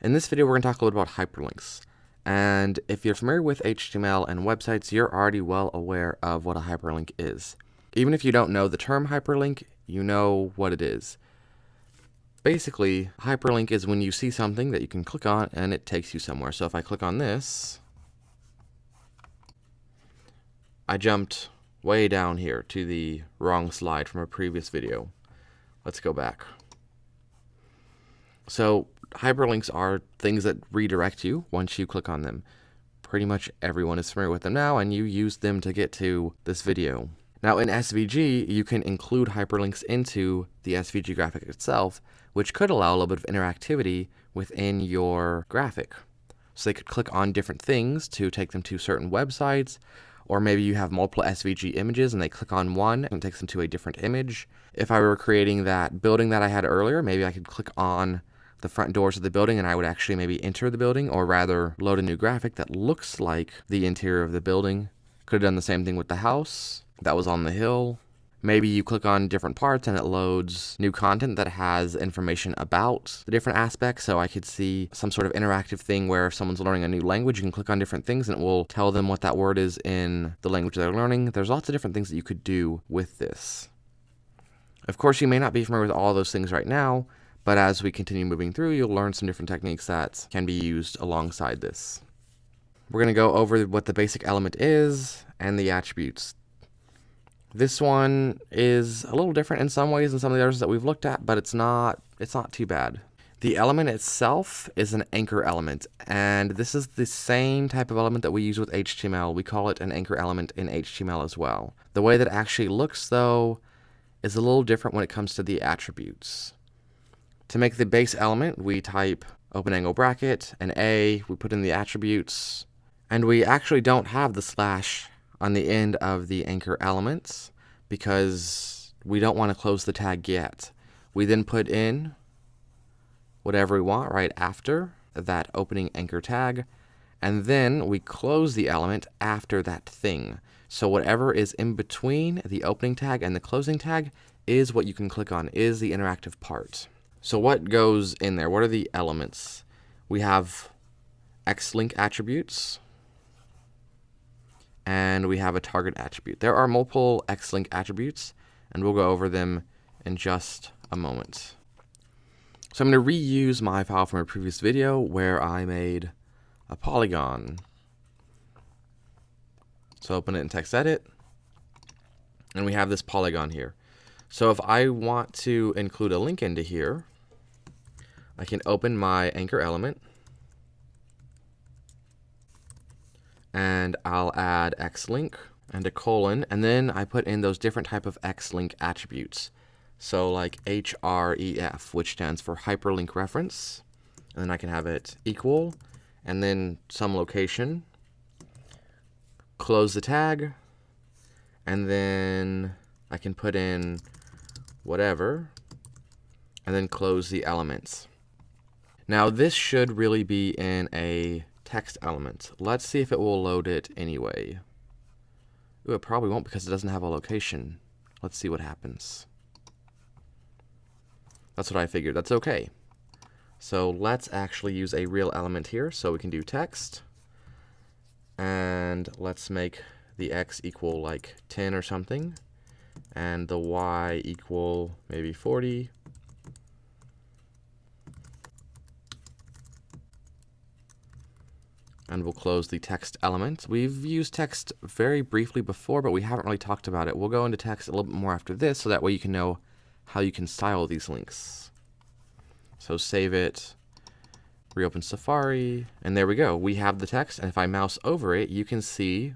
In this video, we're going to talk a little about hyperlinks. And if you're familiar with HTML and websites, you're already well aware of what a hyperlink is. Even if you don't know the term hyperlink, you know what it is. Basically, hyperlink is when you see something that you can click on and it takes you somewhere. So if I click on this, I jumped way down here to the wrong slide from a previous video. Let's go back. So hyperlinks are things that redirect you once you click on them. Pretty much everyone is familiar with them now, and you use them to get to this video. Now in SVG, you can include hyperlinks into the SVG graphic itself, which could allow a little bit of interactivity within your graphic. So they could click on different things to take them to certain websites, or maybe you have multiple SVG images and they click on one and it takes them to a different image. If I were creating that building that I had earlier, maybe I could click on the front doors of the building and I would actually maybe enter the building, or rather load a new graphic that looks like the interior of the building. Could have done the same thing with the house that was on the hill. Maybe you click on different parts and it loads new content that has information about the different aspects. So I could see some sort of interactive thing where if someone's learning a new language, you can click on different things and it will tell them what that word is in the language they're learning. There's lots of different things that you could do with this. Of course, you may not be familiar with all those things right now, but as we continue moving through, you'll learn some different techniques that can be used alongside this. We're going to go over what the basic element is and the attributes. This one is a little different in some ways than some of the others that we've looked at, but it's not too bad. The element itself is an anchor element, and this is the same type of element that we use with HTML. We call it an anchor element in HTML as well. The way that it actually looks, though, is a little different when it comes to the attributes. To make the base element, we type open angle bracket, an A, we put in the attributes, and we actually don't have the slash on the end of the anchor elements because we don't want to close the tag yet. We then put in whatever we want right after that opening anchor tag, and then we close the element after that thing. So whatever is in between the opening tag and the closing tag is what you can click on, is the interactive part. So what goes in there? What are the elements? We have X-link attributes, and we have a target attribute. There are multiple X-link attributes, and we'll go over them in just a moment. So I'm going to reuse my file from a previous video where I made a polygon. So open it in text edit, and we have this polygon here. So if I want to include a link into here, I can open my anchor element, and I'll add X-link and a colon, and then I put in those different type of X-link attributes. So like href, which stands for hyperlink reference, and then I can have it equal, and then some location, close the tag, and then I can put in whatever, and then close the elements. Now this should really be in a text element. Let's see if it will load it anyway. Ooh, it probably won't because it doesn't have a location. Let's see what happens. That's what I figured. That's okay. So let's actually use a real element here. So we can do text, and let's make the X equal like 10 or something, and the Y equal maybe 40. And we'll close the text element. We've used text very briefly before, but we haven't really talked about it. We'll go into text a little bit more after this, so that way you can know how you can style these links. So save it, reopen Safari, and there we go. We have the text, and if I mouse over it, you can see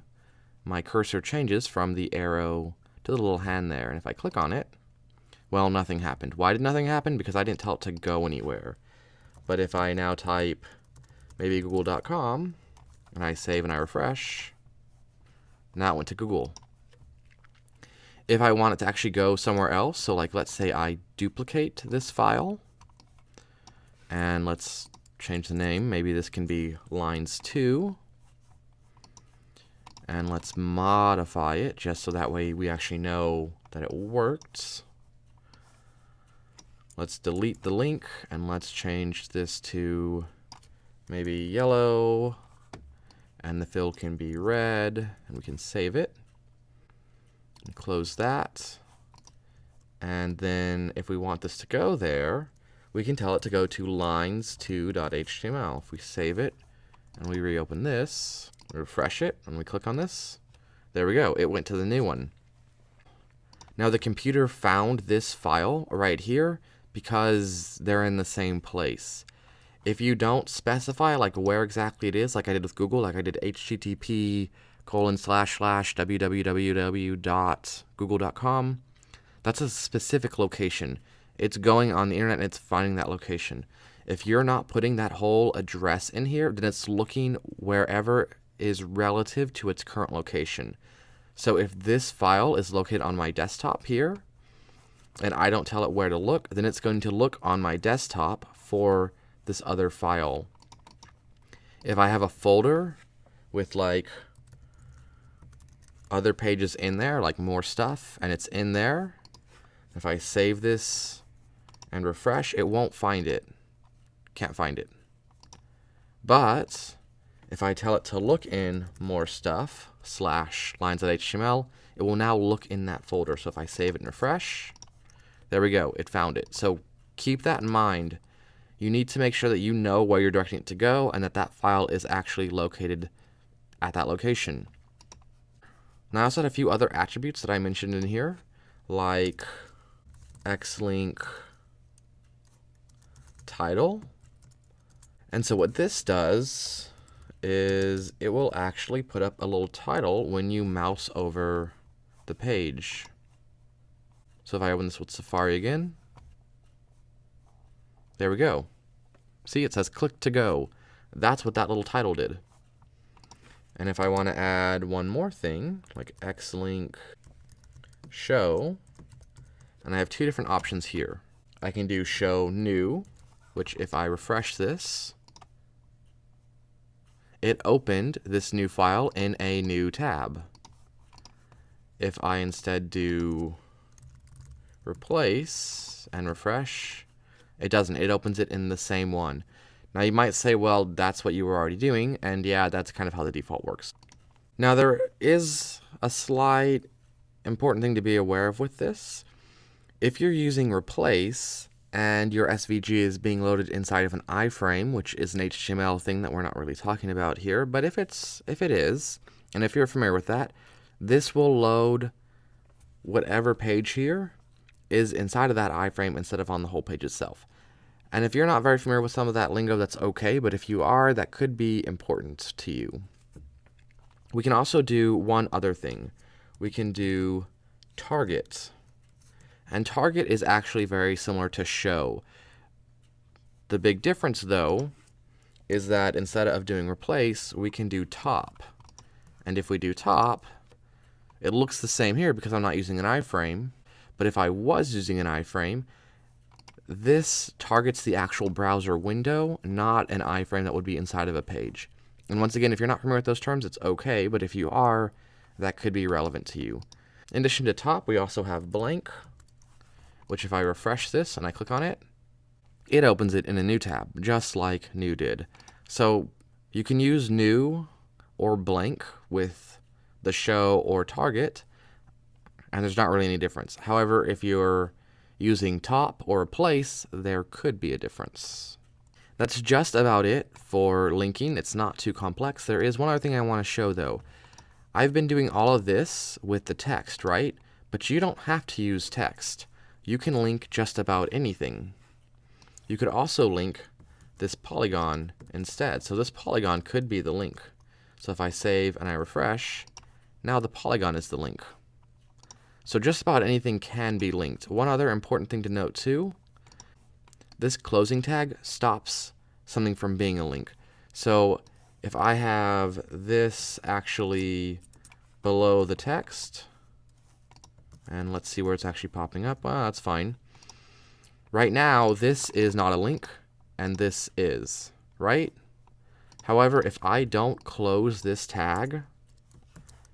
my cursor changes from the arrow to the little hand there. And if I click on it, well, nothing happened. Why did nothing happen? Because I didn't tell it to go anywhere. But if I now type maybe google.com, and I save and I refresh, now it went to Google. If I want it to actually go somewhere else, so like let's say I duplicate this file, and let's change the name. Maybe this can be lines 2, and let's modify it just so that way we actually know that it worked. Let's delete the link, and let's change this to maybe yellow, and the fill can be red, and we can save it. And close that. And then if we want this to go there, we can tell it to go to lines2.html. If we save it and we reopen this, refresh it, and we click on this, there we go. It went to the new one. Now the computer found this file right here because they're in the same place. If you don't specify like where exactly it is, like I did with Google, like I did http://www.google.com, that's a specific location. It's going on the internet and it's finding that location. If you're not putting that whole address in here, then it's looking wherever is relative to its current location. So if this file is located on my desktop here, and I don't tell it where to look, then it's going to look on my desktop for this other file. If I have a folder with like other pages in there, like more stuff, and it's in there, if I save this and refresh, it won't find it. Can't find it. But if I tell it to look in more stuff /lines.html, it will now look in that folder. So if I save it and refresh, there we go, it found it. So keep that in mind. You need to make sure that you know where you're directing it to go and that that file is actually located at that location. Now I also had a few other attributes that I mentioned in here, like xlink title. And so what this does is it will actually put up a little title when you mouse over the page. So if I open this with Safari again, there we go. See, it says click to go. That's what that little title did. And if I want to add one more thing, like xlink show, and I have two different options here. I can do show new, which if I refresh this, it opened this new file in a new tab. If I instead do replace and refresh, it doesn't. It opens it in the same one. Now you might say, well, that's what you were already doing, and yeah, that's kind of how the default works. Now there is a slight important thing to be aware of with this. If you're using replace and your SVG is being loaded inside of an iframe, which is an HTML thing that we're not really talking about here, but if it is, and if you're familiar with that, this will load whatever page here is inside of that iframe instead of on the whole page itself. And if you're not very familiar with some of that lingo, that's okay, but if you are, that could be important to you. We can also do one other thing. We can do target. And target is actually very similar to show. The big difference, though, is that instead of doing replace, we can do top. And if we do top, it looks the same here because I'm not using an iframe. But if I was using an iframe, this targets the actual browser window, not an iframe that would be inside of a page. And once again, if you're not familiar with those terms, it's okay, but if you are, that could be relevant to you. In addition to top, we also have blank, which if I refresh this and I click on it, it opens it in a new tab, just like new did. So you can use new or blank with the show or target, and there's not really any difference. However, if you're using top or replace, there could be a difference. That's just about it for linking. It's not too complex. There is one other thing I want to show, though. I've been doing all of this with the text, right? But you don't have to use text. You can link just about anything. You could also link this polygon instead. So this polygon could be the link. So if I save and I refresh, now the polygon is the link. So just about anything can be linked. One other important thing to note too, this closing tag stops something from being a link. So if I have this actually below the text, and let's see where it's actually popping up. Well, that's fine. Right now, this is not a link, and this is, right? However, if I don't close this tag,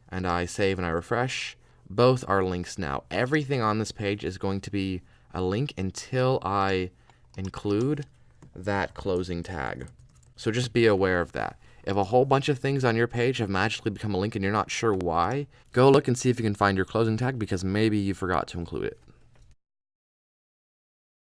and I save and I refresh, both are links now. Everything on this page is going to be a link until I include that closing tag. So just be aware of that. If a whole bunch of things on your page have magically become a link and you're not sure why, go look and see if you can find your closing tag, because maybe you forgot to include it.